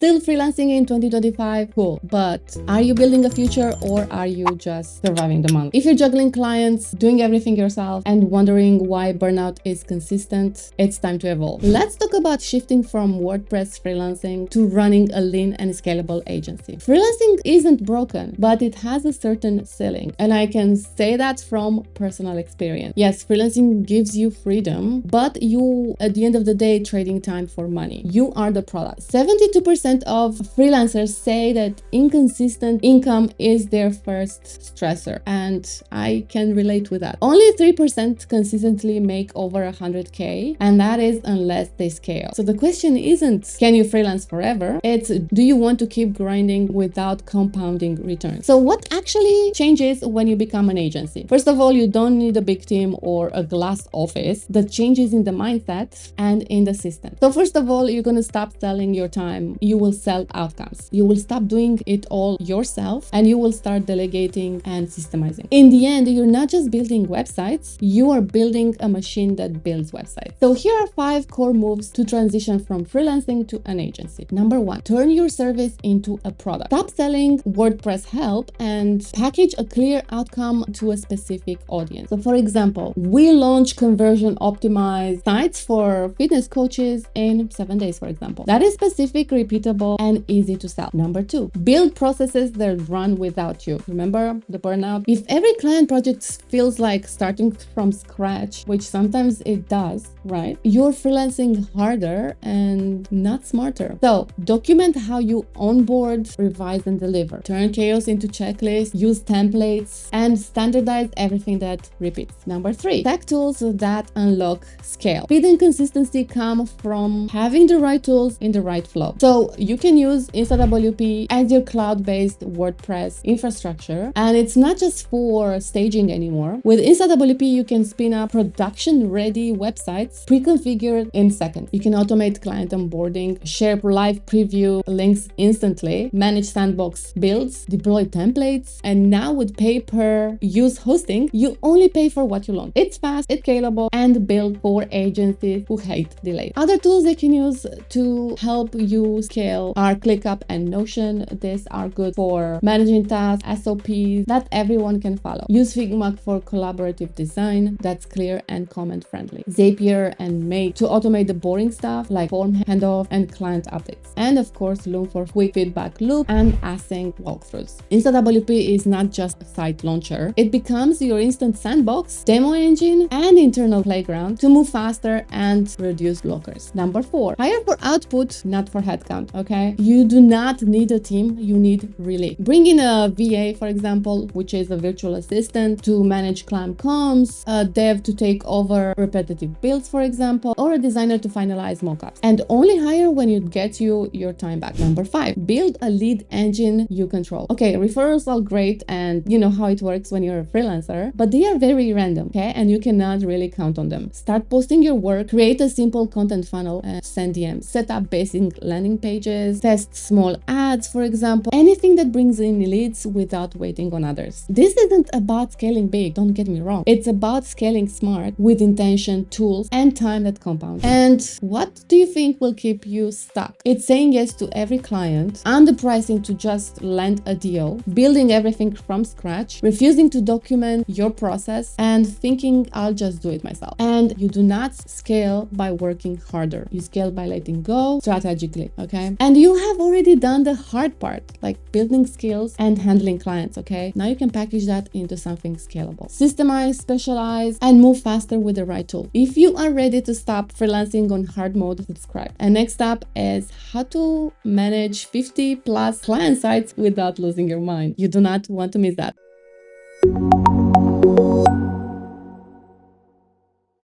Still freelancing in 2025? Cool. But are you building a future or are you just surviving the month? If you're juggling clients, doing everything yourself, and wondering why burnout is consistent, it's time to evolve. Let's talk about shifting from WordPress freelancing to running a lean and scalable agency. Freelancing isn't broken, but it has a certain ceiling. And I can say that from personal experience. Yes, freelancing gives you freedom, but you, at the end of the day, trading time for money. You are the product. 72% of freelancers say that inconsistent income is their first stressor, and I can relate with that. Only 3% consistently make over 100K, and that is unless they scale. So the question isn't, can you freelance forever? It's, do you want to keep grinding without compounding returns? So what actually changes when you become an agency? First of all, you don't need a big team or a glass office. The changes in the mindset and in the system. So first of all, you're going to stop selling your time. You will sell outcomes. You will stop doing it all yourself, and you will start delegating and systemizing. In the end, you're not just building websites, you are building a machine that builds websites. So here are 5 core moves to transition from freelancing to an agency. Number 1, turn your service into a product. Stop selling WordPress help and package a clear outcome to a specific audience. So for example, we launch conversion optimized sites for fitness coaches in 7 days, for example. That is specific, repeatable, and easy to sell. Number 2, build processes that run without you. Remember the burnout? If every client project feels like starting from scratch, which sometimes it does, right? You're freelancing harder and not smarter. So document how you onboard, revise, and deliver. Turn chaos into checklists, use templates, and standardize everything that repeats. Number 3, tech tools that unlock scale. Speed and consistency come from having the right tools in the right flow. So you can use InstaWP as your cloud-based WordPress infrastructure, and it's not just for staging anymore. With InstaWP, you can spin up production-ready websites pre-configured in seconds. You can automate client onboarding, share live preview links instantly, manage sandbox builds, deploy templates, and now with pay-per-use hosting, you only pay for what you launch. It's fast, it's scalable, and built for agencies who hate delays. Other tools they can use to help you scale are ClickUp and Notion. These are good for managing tasks, SOPs that everyone can follow. Use Figma for collaborative design that's clear and comment-friendly. Zapier and Make to automate the boring stuff like form handoff and client updates. And of course, Loom for quick feedback loop and async walkthroughs. InstaWP is not just a site launcher. It becomes your instant sandbox, demo engine, and internal playground to move faster and reduce blockers. Number 4, hire for output, not for headcount, okay? You do not need a team, you need relief. Bring in a VA, for example, which is a virtual assistant to manage client comms, a dev to take over repetitive builds, for example, or a designer to finalize mockups. And only hire when it gets you your time back. Number 5, build a lead engine you control. Okay, referrals are great, and you know how it works when you're a freelancer, but they are very random, okay? And you cannot really count on them. Start posting your work, create a simple content funnel, and send DMs. Set up basic landing pages, test small ads, for example, anything that brings in leads without waiting on others. This isn't about scaling big, don't get me wrong. It's about scaling smart with intention, tools, and time that compound. And what do you think will keep you stuck? It's saying yes to every client, underpricing to just land a deal, building everything from scratch, refusing to document your process, and thinking I'll just do it myself. And you do not scale by working harder. You scale by letting go strategically, okay? And you have already done the hard part, like building skills and handling clients, okay? Now you can package that into something scalable. Systemize, specialize, and move faster with the right tool. If you are ready to stop freelancing on hard mode, subscribe. And next up is how to manage 50+ client sites without losing your mind. You do not want to miss that.